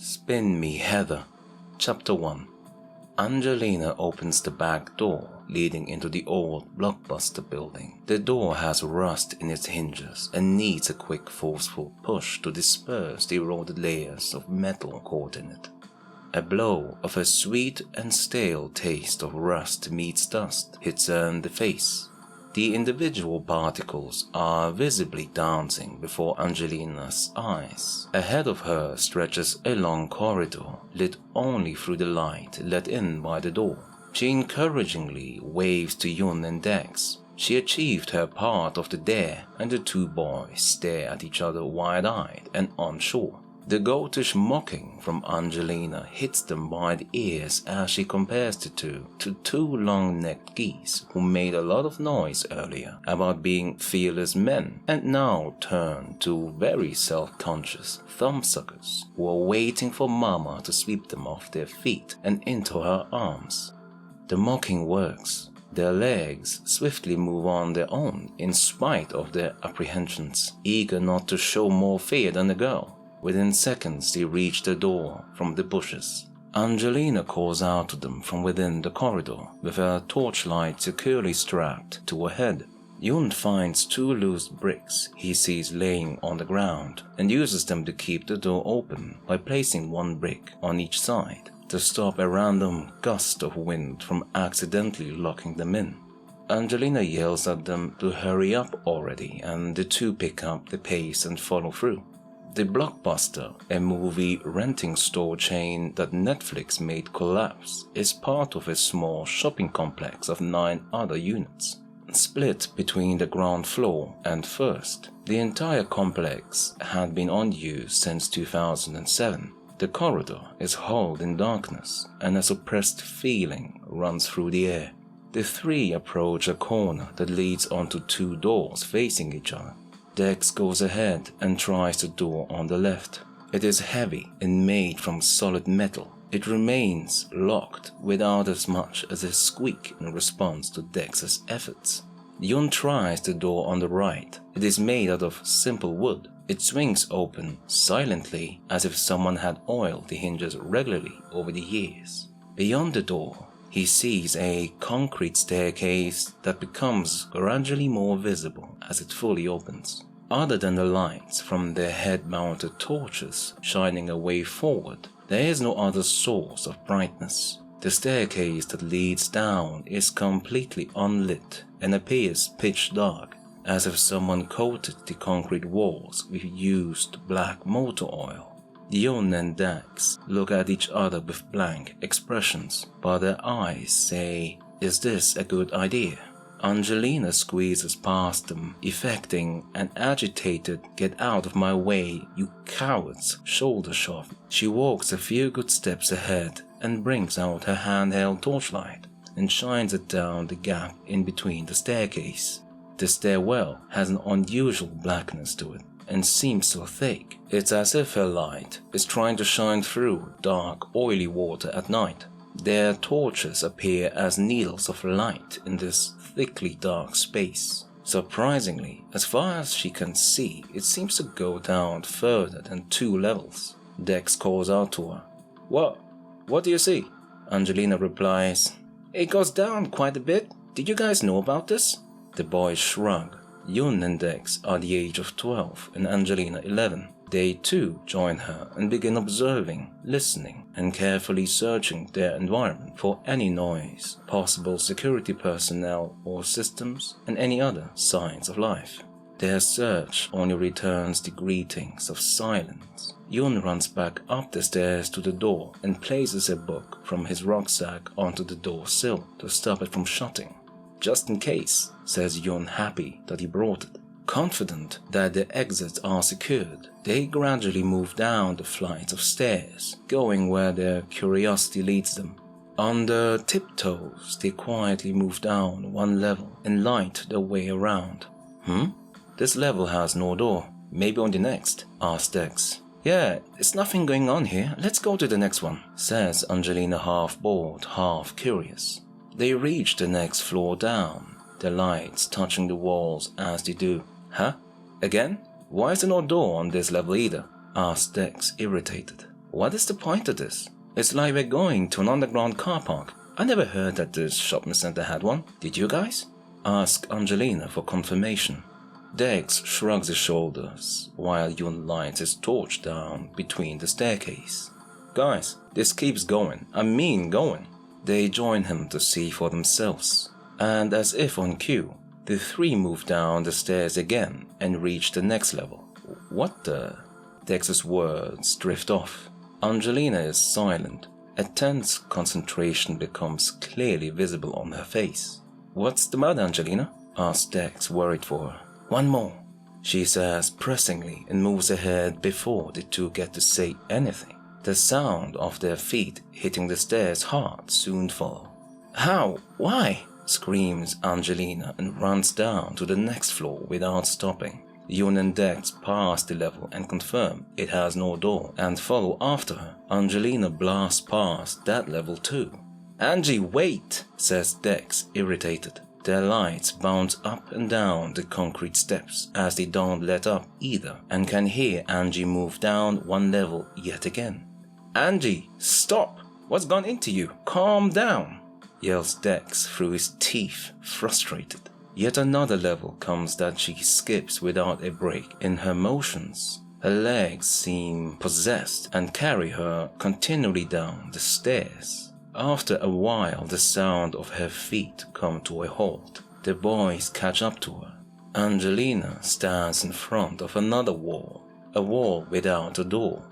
Spin Me Heather. Chapter 1. Angelina opens the back door leading into the old Blockbuster building. The door has rust in its hinges and needs a quick forceful push to disperse the eroded layers of metal caught in it. A blow of a sweet and stale taste of rust meets dust hits her in the face. The individual particles are visibly dancing before Angelina's eyes. Ahead of her stretches a long corridor, lit only through the light let in by the door. She encouragingly waves to Yun and Dex. She achieved her part of the dare, and the two boys stare at each other wide-eyed and unsure. The goatish mocking from Angelina hits them by the ears as she compares the two to two long-necked geese who made a lot of noise earlier about being fearless men and now turn to very self-conscious thumbsuckers who are waiting for Mama to sweep them off their feet and into her arms. The mocking works. Their legs swiftly move on their own in spite of their apprehensions, eager not to show more fear than the girl. Within seconds they reach the door from the bushes. Angelina calls out to them from within the corridor with her torchlight securely strapped to her head. Yun finds two loose bricks he sees laying on the ground and uses them to keep the door open by placing one brick on each side to stop a random gust of wind from accidentally locking them in. Angelina yells at them to hurry up already, and the two pick up the pace and follow through. The Blockbuster, a movie renting store chain that Netflix made collapse, is part of a small shopping complex of 9 other units, split between the ground floor and first. The entire complex had been unused since 2007. The corridor is hulled in darkness, and a suppressed feeling runs through the air. The three approach a corner that leads onto 2 doors facing each other. Dex goes ahead and tries the door on the left. It is heavy and made from solid metal. It remains locked without as much as a squeak in response to Dex's efforts. Yun tries the door on the right. It is made out of simple wood. It swings open silently as if someone had oiled the hinges regularly over the years. Beyond the door, he sees a concrete staircase that becomes gradually more visible as it fully opens. Other than the lights from their head-mounted torches shining a way forward, there is no other source of brightness. The staircase that leads down is completely unlit and appears pitch dark, as if someone coated the concrete walls with used black motor oil. Yun and Dax look at each other with blank expressions, but their eyes say, "Is this a good idea?" Angelina squeezes past them, effecting an agitated "get out of my way, you cowards" shoulder shove. She walks a few good steps ahead and brings out her handheld torchlight and shines it down the gap in between the staircase. The stairwell has an unusual blackness to it and seems so thick. It's as if her light is trying to shine through dark, oily water at night. Their torches appear as needles of light in this thickly dark space. Surprisingly, as far as she can see, it seems to go down further than 2 levels. Dex calls out to her. What do you see?" Angelina replies, "It goes down quite a bit. Did you guys know about this?" The boys shrug. Yun and Dex are the age of 12 and Angelina 11. They too join her and begin observing, listening, and carefully searching their environment for any noise, possible security personnel or systems, and any other signs of life. Their search only returns the greetings of silence. Yun runs back up the stairs to the door and places a book from his rucksack onto the door sill to stop it from shutting. "Just in case," says Yun, happy that he brought it. Confident that the exits are secured, they gradually move down the flights of stairs, going where their curiosity leads them. On their tiptoes, they quietly move down 1 level and light their way around. This level has no door. Maybe on the next?" asks Dex. "Yeah, there's nothing going on here. Let's go to the next one," says Angelina, half bored, half curious. They reach the next floor down, the lights touching the walls as they do. "Huh? Again? Why is there no door on this level either?" asks Dex, irritated. What is the point of this? It's like we're going to an underground car park. I never heard that this shopping center had one. Did you guys? Asked Angelina for confirmation. Dex shrugs his shoulders while Yun lights his torch down between the staircase. Guys, this keeps going. I mean going. They join him to see for themselves. And as if on cue, the three move down the stairs again and reach the next level. What the? Dex's words drift off. Angelina is silent. A tense concentration becomes clearly visible on her face. What's the matter, Angelina? Asks Dex, worried for her. One more, she says pressingly and moves ahead before the two get to say anything. The sound of their feet hitting the stairs hard soon follow. How? Why? Screams Angelina and runs down to the next floor without stopping. Yun and Dex pass the level and confirm it has no door and follow after her. Angelina blasts past that level too. Angie, wait, says Dex, irritated. Their lights bounce up and down the concrete steps as they don't let up either and can hear Angie move down one level yet again. Angie, stop! What's gone into you? Calm down, yells Dex through his teeth, frustrated. Yet another level comes that she skips without a break in her motions. Her legs seem possessed and carry her continually down the stairs. After a while, the sound of her feet come to a halt. The boys catch up to her. Angelina stands in front of another wall, a wall without a door.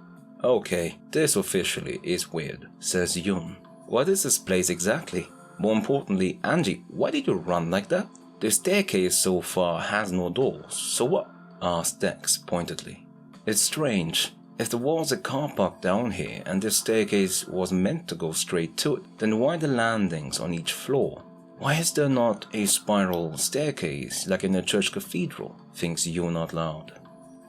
Okay, this officially is weird, says Yun. What is this place exactly? More importantly, Angie, why did you run like that? The staircase so far has no doors, so what? Asked Dex pointedly. It's strange. If there was a car park down here and this staircase was meant to go straight to it, then why the landings on each floor? Why is there not a spiral staircase like in a church cathedral? Thinks Yun out loud.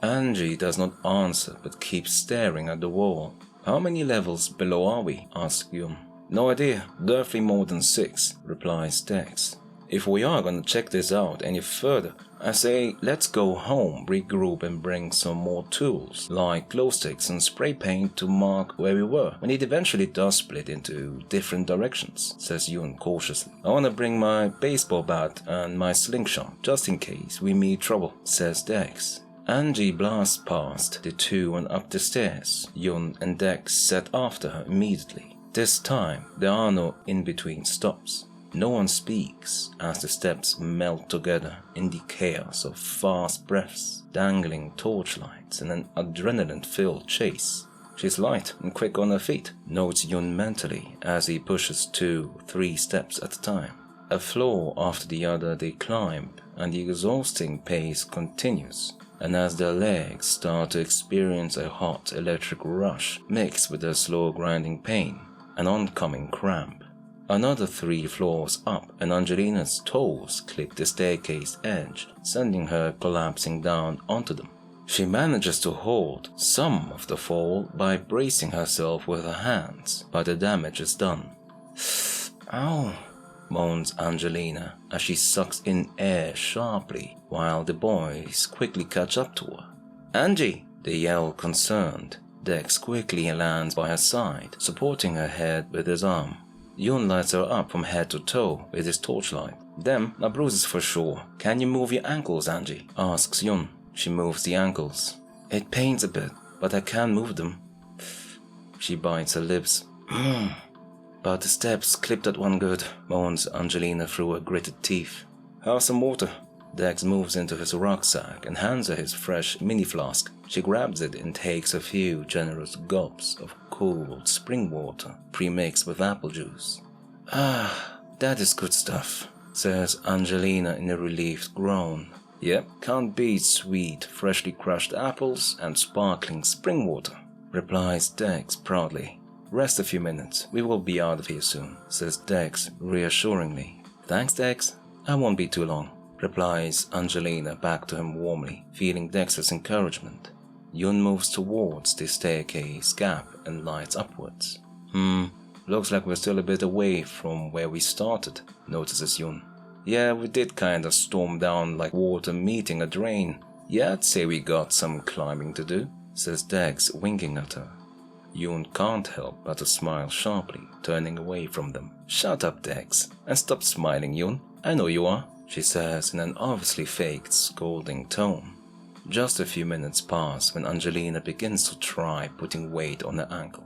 Angie does not answer but keeps staring at the wall. How many levels below are we? Asks Yun. No idea, definitely more than 6, replies Dex. If we are gonna check this out any further, I say let's go home, regroup and bring some more tools, like glow sticks and spray paint to mark where we were when it eventually does split into different directions, says Yun cautiously. I wanna bring my baseball bat and my slingshot, just in case we meet trouble, says Dex. Angie blasts past the two and up the stairs. Yun and Dex set after her immediately. This time, there are no in-between stops. No one speaks as the steps melt together in the chaos of fast breaths, dangling torchlights, and an adrenaline-filled chase. She's light and quick on her feet, notes Yun mentally as he pushes 2-3 steps at a time. A floor after the other they climb, and the exhausting pace continues. And as their legs start to experience a hot electric rush mixed with a slow grinding pain, an oncoming cramp. Another 3 floors up and Angelina's toes clip the staircase edge, sending her collapsing down onto them. She manages to hold some of the fall by bracing herself with her hands, but the damage is done. Ow, moans Angelina as she sucks in air sharply while the boys quickly catch up to her. Angie, they yell concerned. Dex quickly lands by her side, supporting her head with his arm. Yun lights her up from head to toe with his torchlight. Them are bruises for sure. Can you move your ankles, Angie? Asks Yun. She moves the ankles. It pains a bit, but I can move them. She bites her lips. But the steps clipped that one good, moans Angelina through her gritted teeth. Have some water. Dex moves into his rucksack and hands her his fresh mini flask. She grabs it and takes a few generous gulps of cold spring water pre-mixed with apple juice. Ah, that is good stuff, says Angelina in a relieved groan. Yep, can't beat sweet, freshly crushed apples and sparkling spring water, replies Dex proudly. Rest a few minutes, we will be out of here soon, says Dex reassuringly. Thanks, Dex, I won't be too long, replies Angelina back to him warmly, feeling Dex's encouragement. Yun moves towards the staircase gap and lights upwards. Looks like we're still a bit away from where we started, notices Yun. Yeah, we did kinda storm down like water meeting a drain. Yeah, I'd say we got some climbing to do, says Dex, winking at her. Yoon can't help but to smile sharply, turning away from them. "Shut up, Dex, and stop smiling, Yoon. I know you are," she says in an obviously faked, scolding tone. Just a few minutes pass when Angelina begins to try putting weight on her ankle.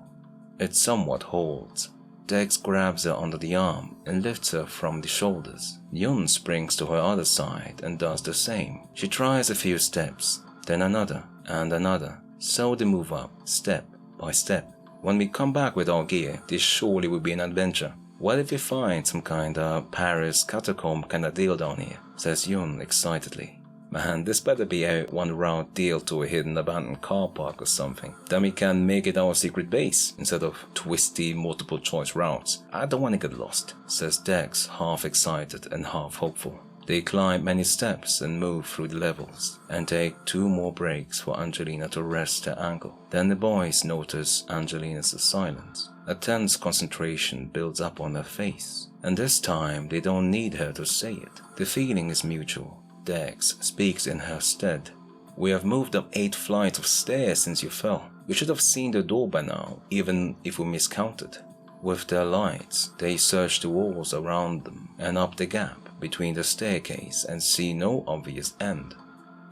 It somewhat holds. Dex grabs her under the arm and lifts her from the shoulders. Yoon springs to her other side and does the same. She tries a few steps, then another and another. So they move up, step by step. "When we come back with our gear, this surely will be an adventure. What if we find some kinda Paris catacomb kinda deal down here?" says Yoon excitedly. "Man, this better be a one-route deal to a hidden abandoned car park or something. Then we can make it our secret base, instead of twisty multiple-choice routes. I don't want to get lost," says Dex, half excited and half hopeful. They climb many steps and move through the levels, and take 2 more breaks for Angelina to rest her ankle. Then the boys notice Angelina's silence. A tense concentration builds up on her face, and this time they don't need her to say it. The feeling is mutual. Dex speaks in her stead. "We have moved up 8 flights of stairs since you fell. We should have seen the door by now, even if we miscounted." With their lights, they search the walls around them and up the gap between the staircase and see no obvious end.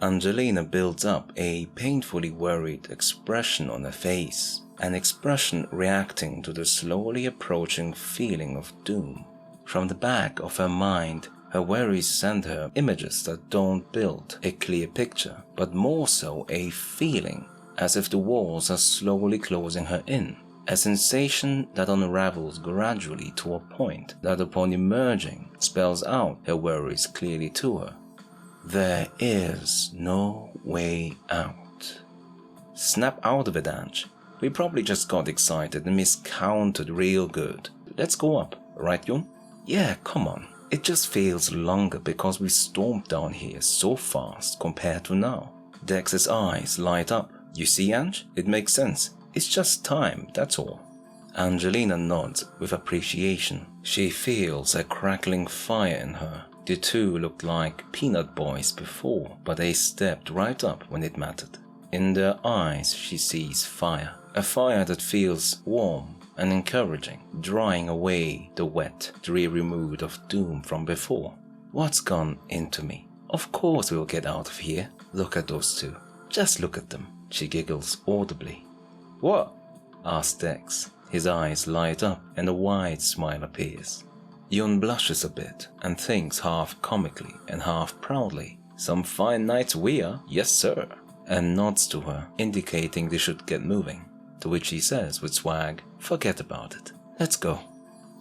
Angelina builds up a painfully worried expression on her face, an expression reacting to the slowly approaching feeling of doom. From the back of her mind, her worries send her images that don't build a clear picture, but more so a feeling, as if the walls are slowly closing her in. A sensation that unravels gradually to a point that upon emerging spells out her worries clearly to her. There is no way out. Snap out of it, Ange. We probably just got excited and miscounted real good. Let's go up, right, Yoon? Yeah, come on. It just feels longer because we stormed down here so fast compared to now. Dex's eyes light up. You see, Ange? It makes sense. It's just time, that's all. Angelina nods with appreciation. She feels a crackling fire in her. The two looked like peanut boys before, but they stepped right up when it mattered. In their eyes she sees fire. A fire that feels warm and encouraging, drying away the wet, dreary mood of doom from before. What's gone into me? Of course we'll get out of here. Look at those two. Just look at them. She giggles audibly. What? asks Dex. His eyes light up and a wide smile appears. Yoon blushes a bit and thinks half comically and half proudly, "Some fine nights we are, yes sir," and nods to her, indicating they should get moving. To which he says with swag, "Forget about it. Let's go."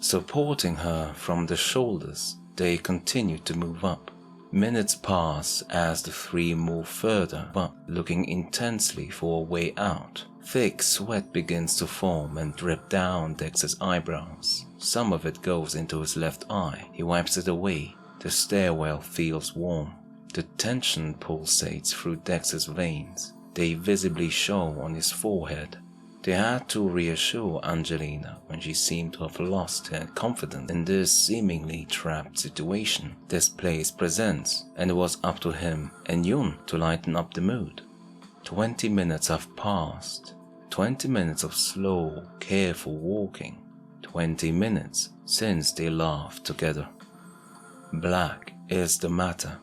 Supporting her from the shoulders, they continue to move up. Minutes pass as the 3 move further up, looking intensely for a way out. Thick sweat begins to form and drip down Dex's eyebrows. Some of it goes into his left eye. He wipes it away. The stairwell feels warm. The tension pulsates through Dex's veins. They visibly show on his forehead. They had to reassure Angelina when she seemed to have lost her confidence in this seemingly trapped situation this place presents, and it was up to him and Yoon to lighten up the mood. 20 minutes have passed. 20 minutes of slow, careful walking. 20 minutes since they laughed together. Black is the matter.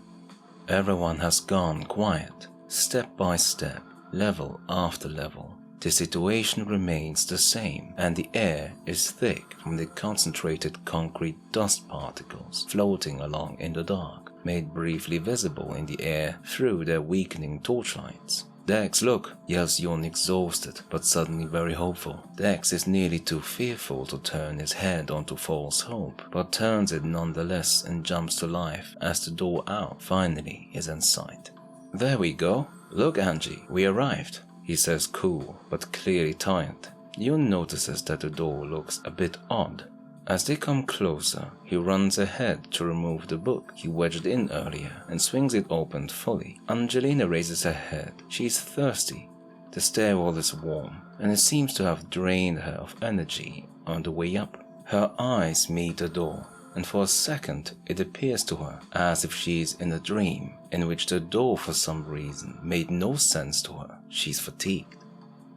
Everyone has gone quiet, step by step, level after level. The situation remains the same, and the air is thick from the concentrated concrete dust particles floating along in the dark, made briefly visible in the air through their weakening torchlights. "Dex, look!" yells Yoon, exhausted but suddenly very hopeful. Dex is nearly too fearful to turn his head onto false hope, but turns it nonetheless and jumps to life as the door out finally is in sight. "There we go! Look, Angie, we arrived," he says, cool but clearly tired. Yoon notices that the door looks a bit odd. As they come closer, he runs ahead to remove the book he wedged in earlier and swings it open fully. Angelina raises her head. She is thirsty. The stairwell is warm, and it seems to have drained her of energy on the way up. Her eyes meet the door, and for a second it appears to her as if she is in a dream in which the door for some reason made no sense to her. She's fatigued.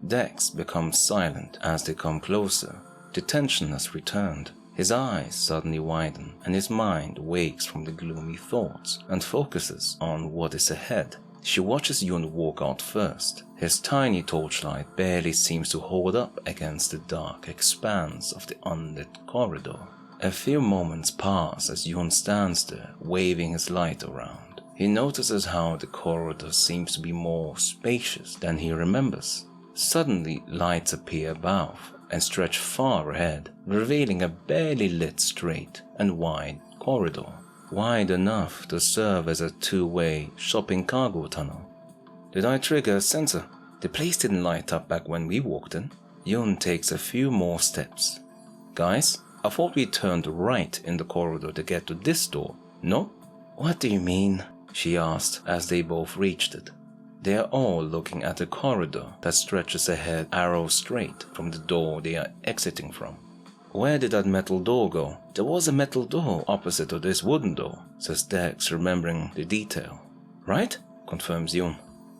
Dex becomes silent as they come closer. The tension has returned. His eyes suddenly widen and his mind wakes from the gloomy thoughts and focuses on what is ahead. She watches Yun walk out first. His tiny torchlight barely seems to hold up against the dark expanse of the unlit corridor. A few moments pass as Yun stands there, waving his light around. He notices how the corridor seems to be more spacious than he remembers. Suddenly, lights appear above and stretch far ahead, revealing a barely lit straight and wide corridor. Wide enough to serve as a two-way shopping cargo tunnel. Did I trigger a sensor? The place didn't light up back when we walked in. Yun takes a few more steps. Guys, I thought we turned right in the corridor to get to this door, no? What do you mean? She asked as they both reached it. They are all looking at a corridor that stretches ahead arrow straight from the door they are exiting from. Where did that metal door go? There was a metal door opposite of this wooden door, says Dex, remembering the detail. Right? Confirms Yun.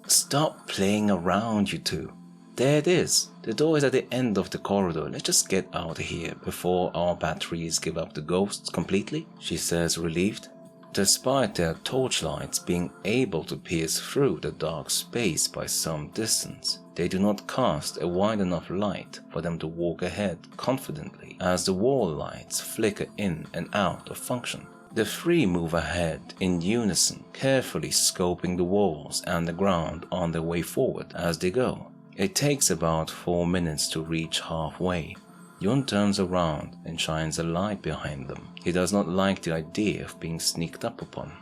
Stop playing around, you two. There it is. The door is at the end of the corridor. Let's just get out of here before our batteries give up the ghosts completely, she says, relieved. Despite their torchlights being able to pierce through the dark space by some distance, they do not cast a wide enough light for them to walk ahead confidently as the wall lights flicker in and out of function. The three move ahead in unison, carefully scoping the walls and the ground on their way forward as they go. It takes about 4 minutes to reach halfway. Yun turns around and shines a light behind them. He does not like the idea of being sneaked up upon.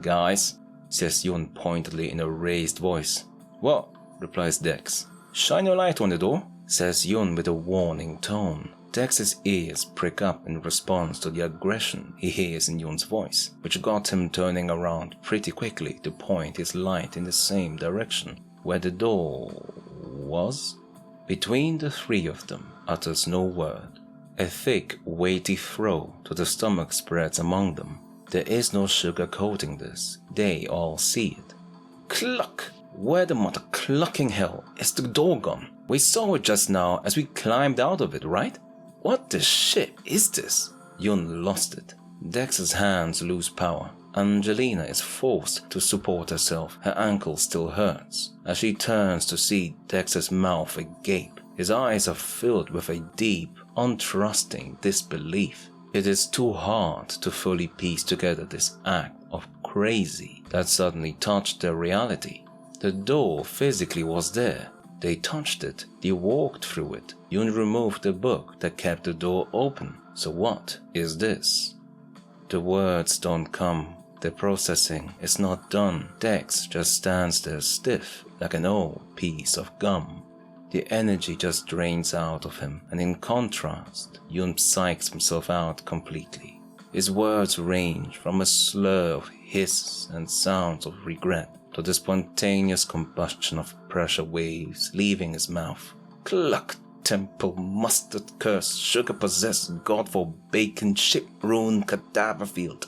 Guys, says Yun pointedly in a raised voice. What? Replies Dex. Shine your light on the door, says Yun with a warning tone. Dex's ears prick up in response to the aggression he hears in Yun's voice, which got him turning around pretty quickly to point his light in the same direction where the door was. Between the three of them utters no word. A thick, weighty throw to the stomach spreads among them. There is no sugarcoating this. They all see it. Cluck! Where the mother clucking hell is the door gone? We saw it just now as we climbed out of it, right? What the shit is this? Yun lost it. Dex's hands lose power. Angelina is forced to support herself. Her ankle still hurts. As she turns to see Dex's mouth agape, his eyes are filled with a deep, untrusting disbelief. It is too hard to fully piece together this act of crazy that suddenly touched their reality. The door physically was there. They touched it. They walked through it. Yun removed the book that kept the door open. So what is this? The words don't come. The processing is not done. Dex just stands there stiff like an old piece of gum. The energy just drains out of him, and in contrast, Yun psychs himself out completely. His words range from a slur of hiss and sounds of regret to the spontaneous combustion of pressure waves leaving his mouth. Cluck! Temple, mustard curse, sugar-possessed, God-for-bacon, ship-ruined cadaver field.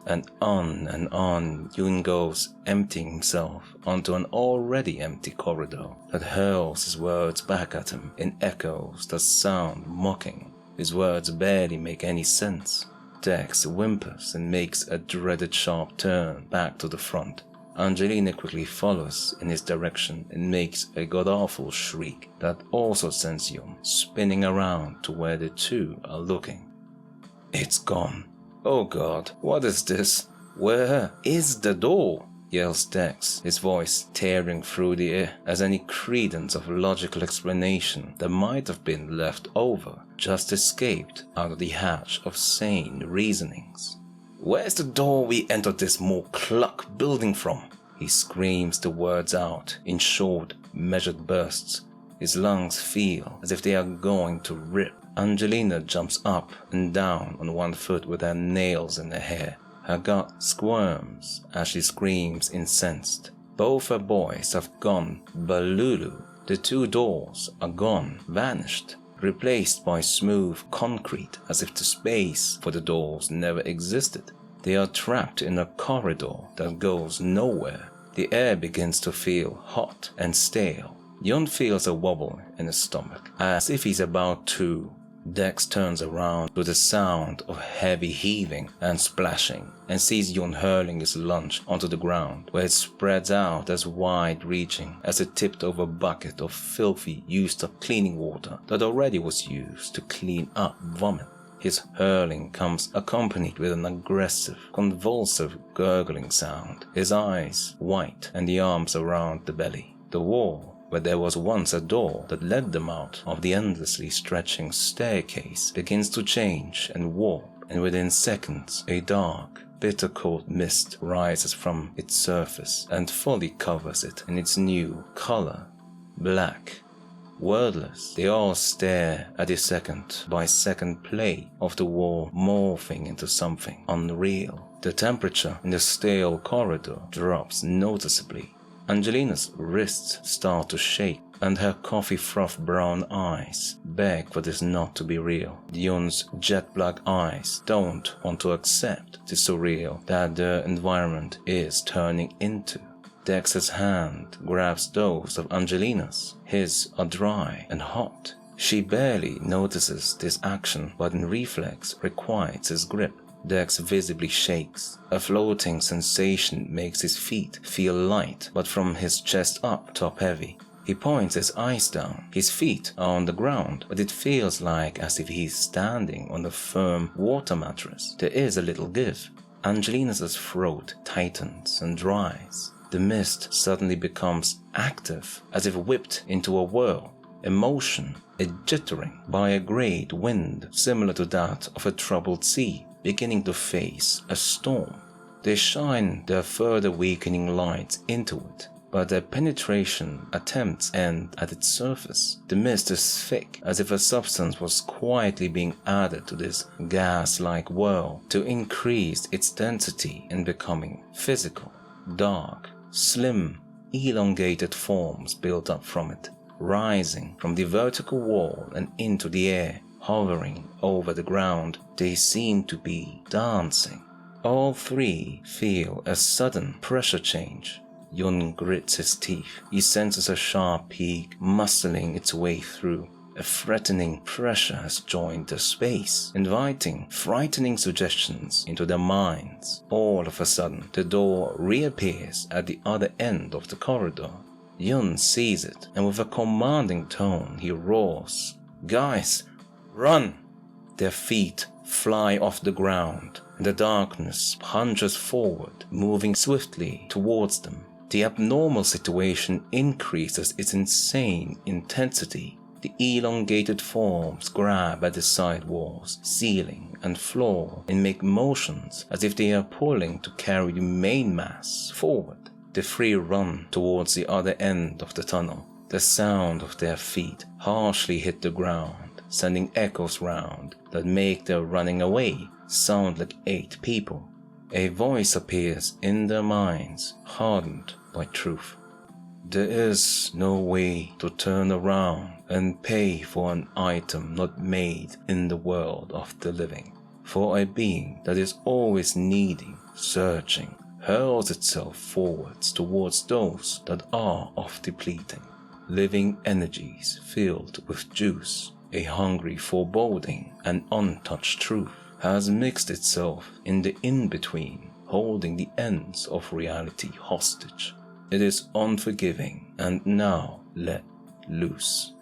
And on Yun goes, emptying himself onto an already empty corridor that hurls his words back at him in echoes that sound mocking. His words barely make any sense. Dex whimpers and makes a dreaded sharp turn back to the front. Angelina quickly follows in his direction and makes a god-awful shriek that also sends Yun spinning around to where the two are looking. It's gone. Oh god, what is this? Where is the door? Yells Dex, his voice tearing through the air as any credence of logical explanation that might have been left over just escaped out of the hatch of sane reasonings. Where's the door we entered this more cluck building from? He screams the words out in short, measured bursts. His lungs feel as if they are going to rip. Angelina jumps up and down on one foot with her nails in her hair. Her gut squirms as she screams incensed. Both her boys have gone balulu. The two doors are gone, vanished, replaced by smooth concrete as if the space for the doors never existed. They are trapped in a corridor that goes nowhere. The air begins to feel hot and stale. Yun feels a wobble in his stomach, as if he's about to. Dex turns around to the sound of heavy heaving and splashing and sees Yun hurling his lunch onto the ground, where it spreads out as wide-reaching as a tipped-over bucket of filthy, used-up cleaning water that already was used to clean up vomit. His hurling comes accompanied with an aggressive, convulsive gurgling sound, his eyes white and the arms around the belly. The wall, where there was once a door that led them out of the endlessly stretching staircase, begins to change and warp, and within seconds a dark, bitter-cold mist rises from its surface and fully covers it in its new color, black. Wordless, they all stare at the second-by-second play of the wall morphing into something unreal. The temperature in the stale corridor drops noticeably. Angelina's wrists start to shake, and her coffee-froth brown eyes beg for this not to be real. Yun's jet-black eyes don't want to accept the surreal that the environment is turning into. Dex's hand grabs those of Angelina's. His are dry and hot. She barely notices this action, but in reflex requites his grip. Dex visibly shakes. A floating sensation makes his feet feel light, but from his chest up, top heavy. He points his eyes down. His feet are on the ground, but it feels like as if he's standing on a firm water mattress. There is a little give. Angelina's throat tightens and dries. The mist suddenly becomes active, as if whipped into a whirl. Emotion, a jittering by a great wind similar to that of a troubled sea, beginning to face a storm. They shine their further weakening lights into it, but their penetration attempts end at its surface. The mist is thick, as if a substance was quietly being added to this gas-like whirl to increase its density and becoming physical. Dark, slim, elongated forms built up from it, rising from the vertical wall and into the air. Hovering over the ground, they seem to be dancing. All three feel a sudden pressure change. Yun grits his teeth. He senses a sharp peak muscling its way through. A threatening pressure has joined the space, inviting frightening suggestions into their minds. All of a sudden, the door reappears at the other end of the corridor. Yun sees it, and with a commanding tone, he roars, "Guys! Run!" Their feet fly off the ground, and the darkness punches forward, moving swiftly towards them. The abnormal situation increases its insane intensity. The elongated forms grab at the side walls, ceiling, and floor and make motions as if they are pulling to carry the main mass forward. The three run towards the other end of the tunnel. The sound of their feet harshly hit the ground, sending echoes round that make their running away sound like 8 people. A voice appears in their minds, hardened by truth. There is no way to turn around and pay for an item not made in the world of the living. For a being that is always needing, searching, hurls itself forwards towards those that are of depleting. Living energies filled with juice, a hungry foreboding and untouched truth has mixed itself in the in-between, holding the ends of reality hostage. It is unforgiving and now let loose.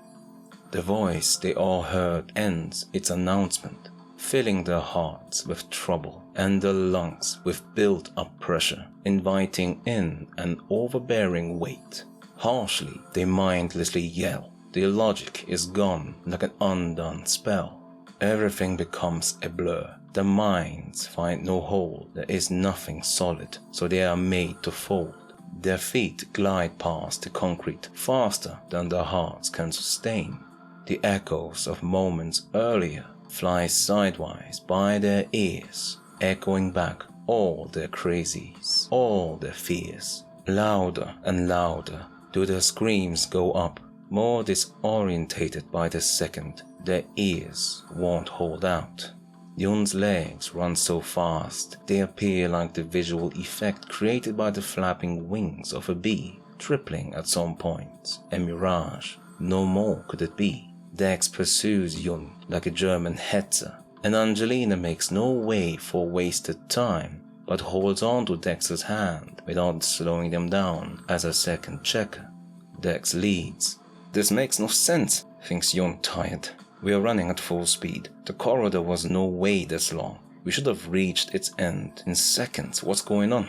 The voice they all heard ends its announcement, filling their hearts with trouble and their lungs with built-up pressure, inviting in an overbearing weight. Harshly, they mindlessly yell. Their logic is gone like an undone spell. Everything becomes a blur. Their minds find no hold. There is nothing solid, so they are made to fold. Their feet glide past the concrete faster than their hearts can sustain. The echoes of moments earlier fly sidewise by their ears, echoing back all their crazies, all their fears. Louder and louder do their screams go up. More disorientated by the second, their ears won't hold out. Yun's legs run so fast, they appear like the visual effect created by the flapping wings of a bee. tripling at some point. A mirage. No more could it be. Dex pursues Yun like a German hetzer, and Angelina makes no way for wasted time, but holds on to Dex's hand without slowing them down as a second checker. Dex leads. This makes no sense, thinks Yun, tired. We are running at full speed. The corridor was no way this long. We should have reached its end in seconds. What's going on?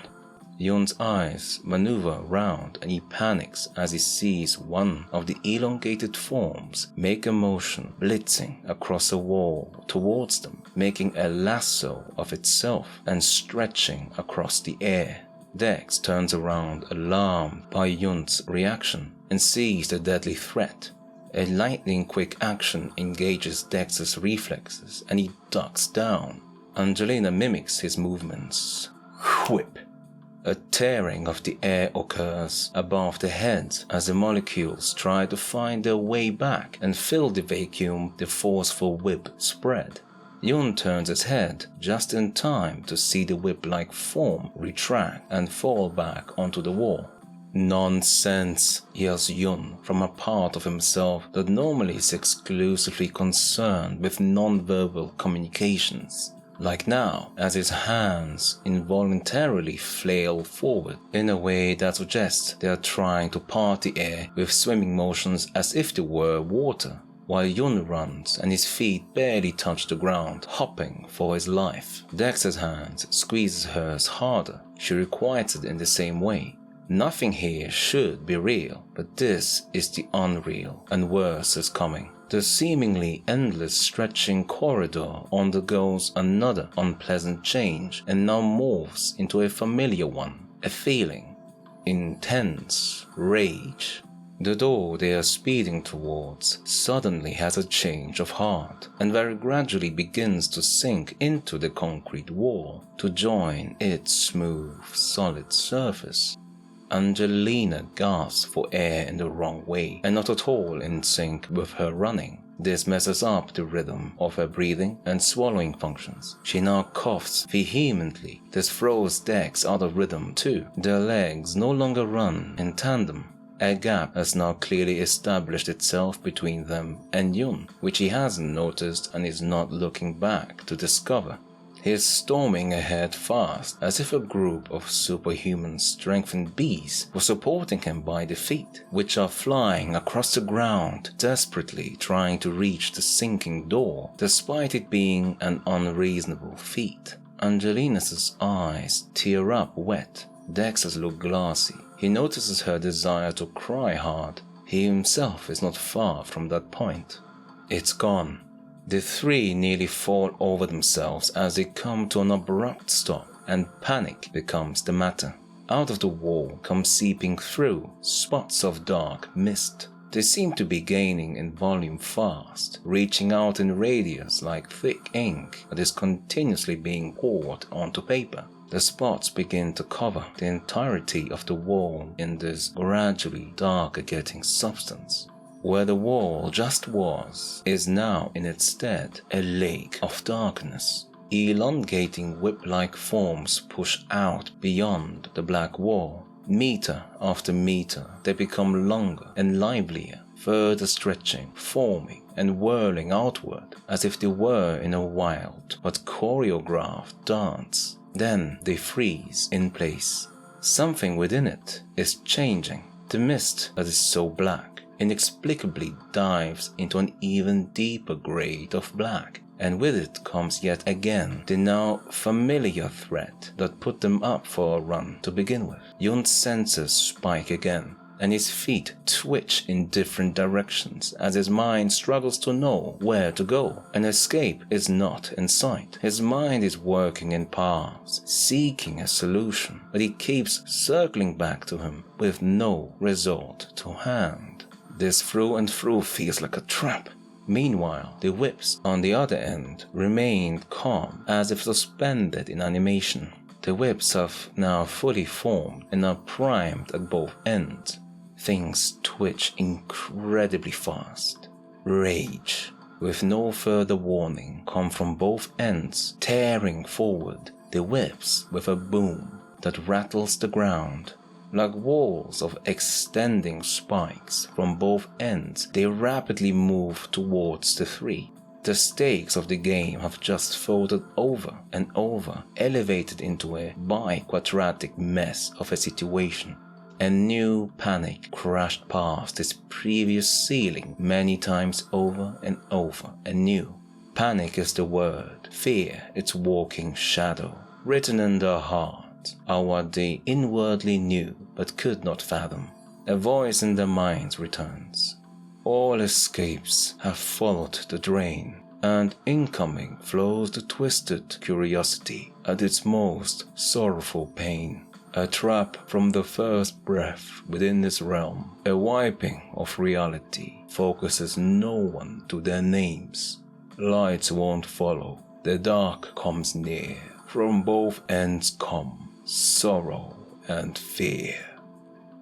Yun's eyes maneuver round and he panics as he sees one of the elongated forms make a motion, blitzing across a wall towards them, making a lasso of itself and stretching across the air. Dex turns around, alarmed by Yun's reaction, and sees the deadly threat. A lightning-quick action engages Dex's reflexes and he ducks down. Angelina mimics his movements. Whip! A tearing of the air occurs above the heads as the molecules try to find their way back and fill the vacuum the forceful whip spread. Yun turns his head just in time to see the whip-like form retract and fall back onto the wall. Nonsense, yells Yun from a part of himself that normally is exclusively concerned with non-verbal communications. Like now, as his hands involuntarily flail forward in a way that suggests they are trying to part the air with swimming motions as if they were water, while Yun runs and his feet barely touch the ground, hopping for his life. Dex's hands squeezes hers harder. She requites it in the same way. Nothing here should be real, but this is the unreal, and worse is coming. The seemingly endless stretching corridor undergoes another unpleasant change and now morphs into a familiar one, a feeling. Intense rage. The door they are speeding towards suddenly has a change of heart and very gradually begins to sink into the concrete wall to join its smooth, solid surface. Angelina gasps for air in the wrong way and not at all in sync with her running. This messes up the rhythm of her breathing and swallowing functions. She now coughs vehemently. This throws Dex out of rhythm too. Their legs no longer run in tandem. A gap has now clearly established itself between them and Yun, which he hasn't noticed and is not looking back to discover. He is storming ahead fast, as if a group of superhuman strengthened bees were supporting him by the feet, which are flying across the ground, desperately trying to reach the sinking door, despite it being an unreasonable feat. Angelina's eyes tear up wet. Dex's look glassy. He notices her desire to cry hard. He himself is not far from that point. It's gone. The three nearly fall over themselves as they come to an abrupt stop, and panic becomes the matter. Out of the wall come seeping through spots of dark mist. They seem to be gaining in volume fast, reaching out in radius like thick ink that is continuously being poured onto paper. The spots begin to cover the entirety of the wall in this gradually darker getting substance. Where the wall just was is now in its stead a lake of darkness. Elongating whip-like forms push out beyond the black wall. Meter after meter, they become longer and livelier, further stretching, forming and whirling outward as if they were in a wild but choreographed dance. Then they freeze in place. Something within it is changing. The mist that is so black inexplicably dives into an even deeper grade of black, and with it comes yet again the now familiar threat that put them up for a run to begin with. Yun's senses spike again, and his feet twitch in different directions as his mind struggles to know where to go. An escape is not in sight. His mind is working in paths, seeking a solution, but he keeps circling back to him with no result to hand. This through and through feels like a trap. Meanwhile, the whips on the other end remained calm, as if suspended in animation. The whips have now fully formed and are primed at both ends. Things twitch incredibly fast. Rage, with no further warning, come from both ends, tearing forward, the whips with a boom that rattles the ground. Like walls of extending spikes from both ends, they rapidly move towards the three. The stakes of the game have just folded over and over, elevated into a bi-quadratic mess of a situation. A new panic crashed past its previous ceiling many times over and over anew. Panic is the word, fear its walking shadow, written in their hearts are what they inwardly knew but could not fathom. A voice in their minds returns. All escapes have followed the drain, and incoming flows the twisted curiosity at its most sorrowful pain. A trap from the first breath within this realm, a wiping of reality focuses no one to their names. Lights won't follow, the dark comes near, from both ends come sorrow and fear.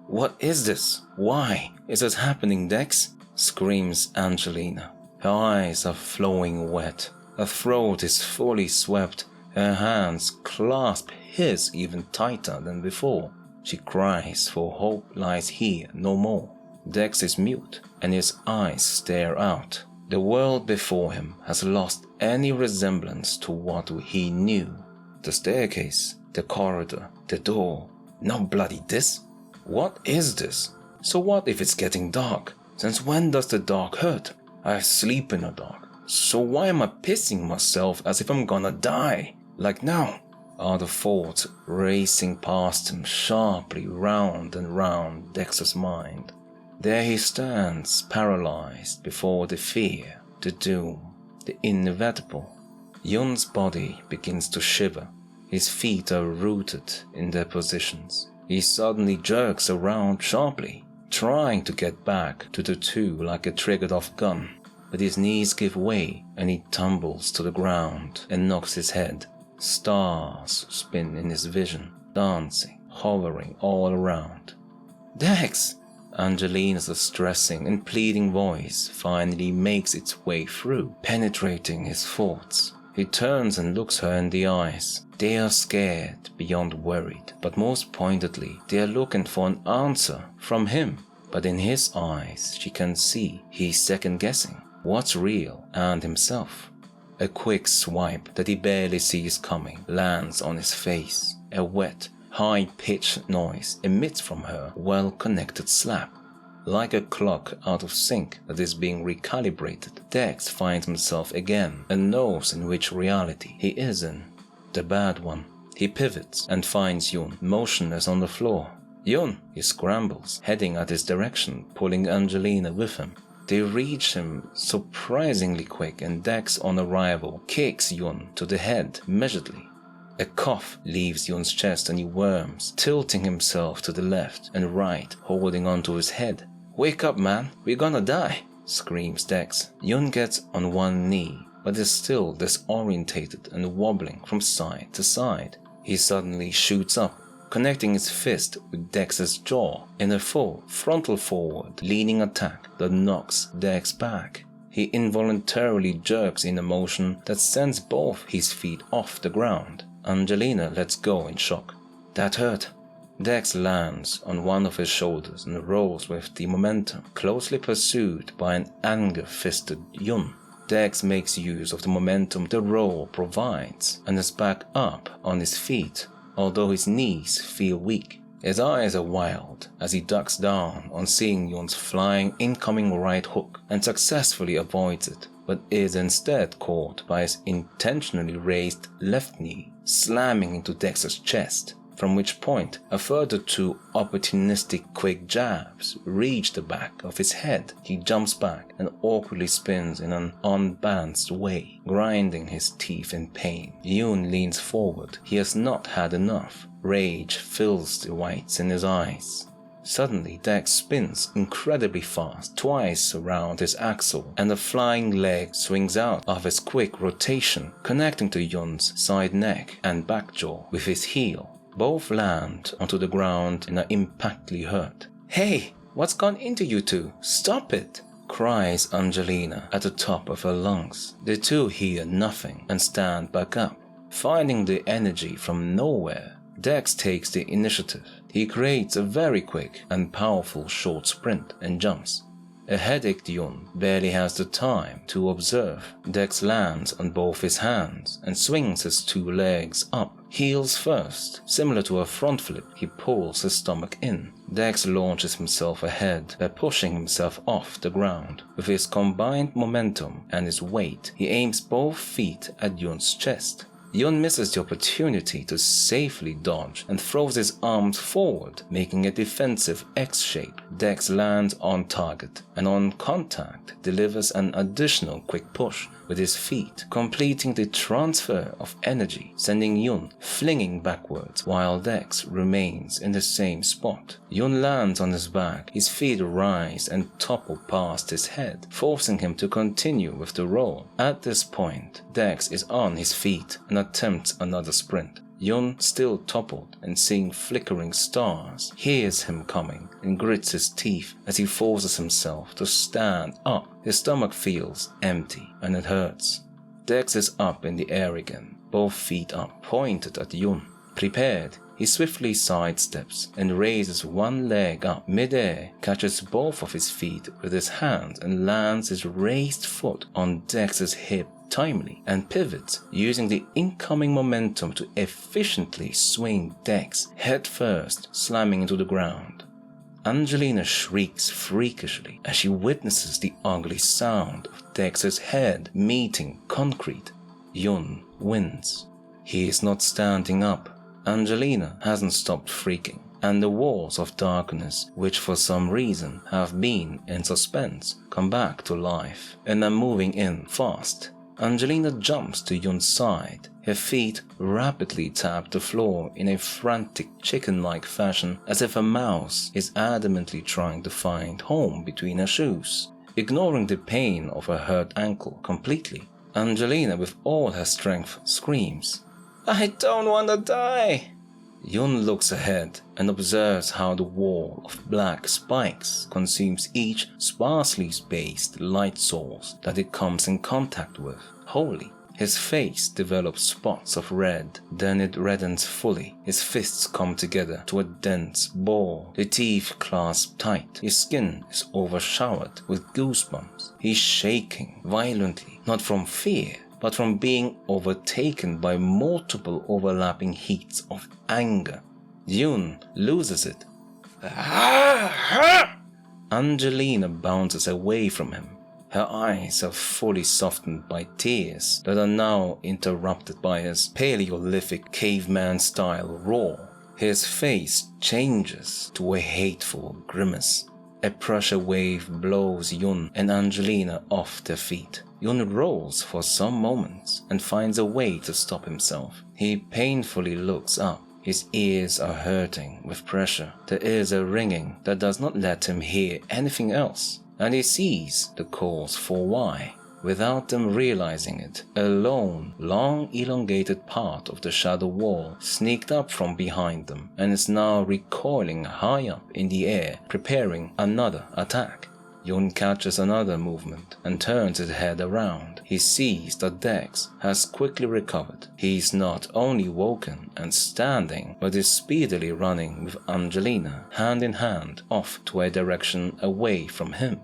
"What is this? Why is this happening, Dex?" screams Angelina. Her eyes are flowing wet, her throat is fully swept, her hands clasp his even tighter than before. She cries, for hope lies here no more. Dex is mute, and his eyes stare out. The world before him has lost any resemblance to what he knew. The staircase, the corridor, the door. Now bloody this? What is this? So what if it's getting dark? Since when does the dark hurt? I sleep in the dark. So why am I pissing myself as if I'm gonna die? Like now? Are the thoughts racing past him sharply round and round Dexter's mind. There he stands, paralyzed before the fear, the doom, the inevitable. Yun's body begins to shiver. His feet are rooted in their positions. He suddenly jerks around sharply, trying to get back to the two like a triggered-off gun. But his knees give way and he tumbles to the ground and knocks his head. Stars spin in his vision, dancing, hovering all around. "Dex!" Angelina's distressing and pleading voice finally makes its way through, penetrating his thoughts. He turns and looks her in the eyes. They are scared beyond worried, but most pointedly, they are looking for an answer from him. But in his eyes, she can see he's second-guessing what's real and himself. A quick swipe that he barely sees coming lands on his face. A wet, high-pitched noise emits from her well-connected slap. Like a clock out of sync that is being recalibrated, Dex finds himself again and knows in which reality he is in. The bad one. He pivots and finds Yun motionless on the floor. "Yun!" he scrambles, heading at his direction, pulling Angelina with him. They reach him surprisingly quick, and Dex on arrival kicks Yun to the head measuredly. A cough leaves Yun's chest and he worms, tilting himself to the left and right, holding onto his head. "Wake up, man, we're gonna die," screams Dex. Yun gets on one knee, but is still disorientated and wobbling from side to side. He suddenly shoots up, connecting his fist with Dex's jaw in a full frontal forward leaning attack that knocks Dex back. He involuntarily jerks in a motion that sends both his feet off the ground. Angelina lets go in shock. "That hurt." Dex lands on one of his shoulders and rolls with the momentum, closely pursued by an anger-fisted Yun. Dex makes use of the momentum the roll provides and is back up on his feet, although his knees feel weak. His eyes are wild as he ducks down on seeing Yun's flying incoming right hook and successfully avoids it, but is instead caught by his intentionally raised left knee, slamming into Dex's chest, from which point a further two opportunistic quick jabs reach the back of his head. He jumps back and awkwardly spins in an unbalanced way, grinding his teeth in pain. Yun leans forward. He has not had enough. Rage fills the whites in his eyes. Suddenly, Dex spins incredibly fast, twice around his axle, and a flying leg swings out of his quick rotation, connecting to Yun's side neck and back jaw with his heel. Both land onto the ground and are impactly hurt. "Hey, what's gone into you two? Stop it!" cries Angelina at the top of her lungs. The two hear nothing and stand back up. Finding the energy from nowhere, Dex takes the initiative. He creates a very quick and powerful short sprint and jumps. A headache Yun barely has the time to observe. Dex lands on both his hands and swings his 2 legs up, heels first. Similar to a front flip, he pulls his stomach in. Dex launches himself ahead by pushing himself off the ground. With his combined momentum and his weight, he aims both feet at Yun's chest. Yun misses the opportunity to safely dodge and throws his arms forward, making a defensive X shape. Dex lands on target and on contact delivers an additional quick push with his feet, completing the transfer of energy, sending Yun flinging backwards while Dex remains in the same spot. Yun lands on his back, his feet rise and topple past his head, forcing him to continue with the roll. At this point, Dex is on his feet and attempts another sprint. Yun, still toppled and seeing flickering stars, hears him coming and grits his teeth as he forces himself to stand up. His stomach feels empty and it hurts. Dex is up in the air again, both feet up, pointed at Yun. Prepared, he swiftly sidesteps and raises one leg up mid-air, catches both of his feet with his hands and lands his raised foot on Dex's hip timely and pivots, using the incoming momentum to efficiently swing Dex head first, slamming into the ground. Angelina shrieks freakishly as she witnesses the ugly sound of Dex's head meeting concrete. Yun wins. He is not standing up. Angelina hasn't stopped freaking, and the walls of darkness, which for some reason have been in suspense, come back to life and are moving in fast. Angelina jumps to Yun's side. Her feet rapidly tap the floor in a frantic chicken-like fashion, as if a mouse is adamantly trying to find home between her shoes. Ignoring the pain of her hurt ankle completely, Angelina with all her strength screams, "I don't want to die!" Yun looks ahead and observes how the wall of black spikes consumes each sparsely spaced light source that it comes in contact with. Wholly, his face develops spots of red, then it reddens fully. His fists come together to a dense ball, the teeth clasp tight. His skin is overshowered with goosebumps. He's shaking violently, not from fear, but from being overtaken by multiple overlapping heats of anger. Yun loses it. Angelina bounces away from him. Her eyes are fully softened by tears that are now interrupted by his Paleolithic caveman-style roar. His face changes to a hateful grimace. A pressure wave blows Yun and Angelina off their feet. Yun rolls for some moments and finds a way to stop himself. He painfully looks up. His ears are hurting with pressure. There is a ringing that does not let him hear anything else, and he sees the cause for why. Without them realizing it, a lone, long elongated part of the shadow wall sneaked up from behind them and is now recoiling high up in the air, preparing another attack. Yun catches another movement and turns his head around. He sees that Dex has quickly recovered. He is not only woken and standing, but is speedily running with Angelina, hand in hand, off to a direction away from him.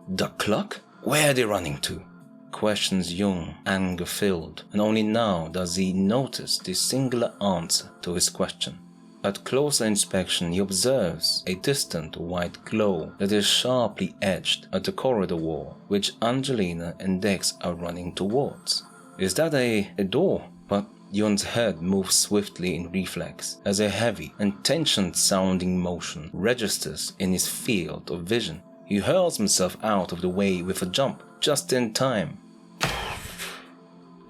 "The clock? Where are they running to?" questions Yun, anger-filled, and only now does he notice the singular answer to his question. At closer inspection, he observes a distant white glow that is sharply edged at the corridor wall, which Angelina and Dex are running towards. Is that a door? But Yun's head moves swiftly in reflex as a heavy and tension-sounding motion registers in his field of vision. He hurls himself out of the way with a jump, just in time.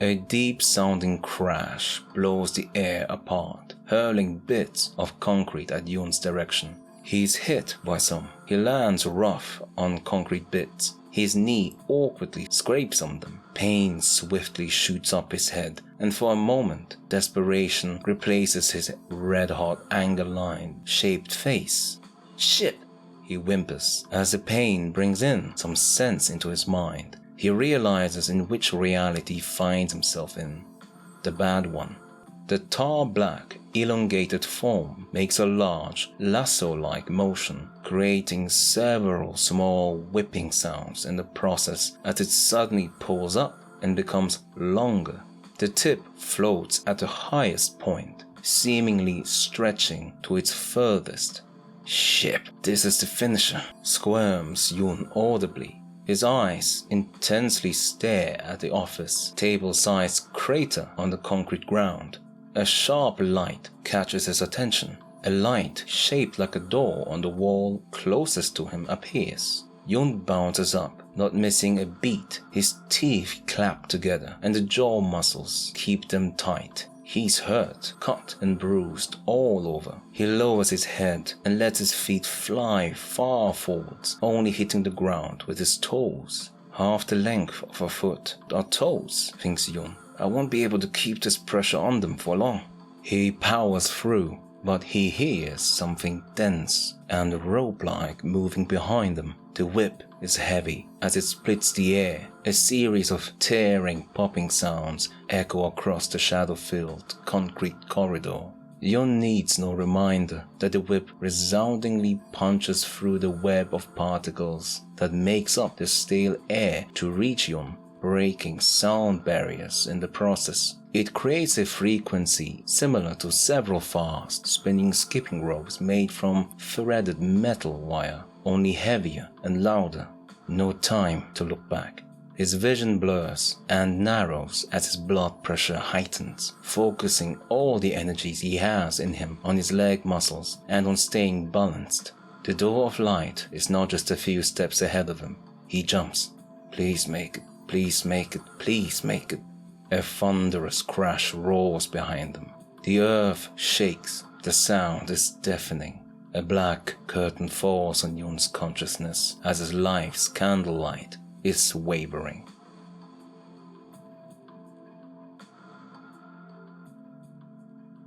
A deep-sounding crash blows the air apart, hurling bits of concrete at Yun's direction. He's hit by some. He lands rough on concrete bits. His knee awkwardly scrapes on them. Pain swiftly shoots up his head, and for a moment, desperation replaces his red-hot anger-line shaped face. "Shit!" he whimpers as the pain brings in some sense into his mind. He realizes in which reality he finds himself in. The bad one. The tar-black, elongated form makes a large, lasso-like motion, creating several small whipping sounds in the process as it suddenly pulls up and becomes longer. The tip floats at the highest point, seemingly stretching to its furthest. "Shit, this is the finisher," squirms Yun audibly. His eyes intensely stare at the office table-sized crater on the concrete ground. A sharp light catches his attention. A light shaped like a door on the wall closest to him appears. Yun bounces up, not missing a beat. His teeth clap together and the jaw muscles keep them tight. He's hurt, cut and bruised all over. He lowers his head and lets his feet fly far forwards, only hitting the ground with his toes. Half the length of a foot are toes, thinks Yun. I won't be able to keep this pressure on them for long. He powers through, but he hears something dense and rope-like moving behind him. The whip is heavy as it splits the air. A series of tearing, popping sounds echo across the shadow-filled concrete corridor. Yun needs no reminder that the whip resoundingly punches through the web of particles that makes up the stale air to reach Yun, breaking sound barriers in the process. It creates a frequency similar to several fast spinning skipping ropes made from threaded metal wire, only heavier and louder. No time to look back. His vision blurs and narrows as his blood pressure heightens, focusing all the energies he has in him on his leg muscles and on staying balanced. The door of light is not just a few steps ahead of him. He jumps. Please make it. Please make it, please make it. A thunderous crash roars behind them. The earth shakes. The sound is deafening. A black curtain falls on Yun's consciousness as his life's candlelight is wavering.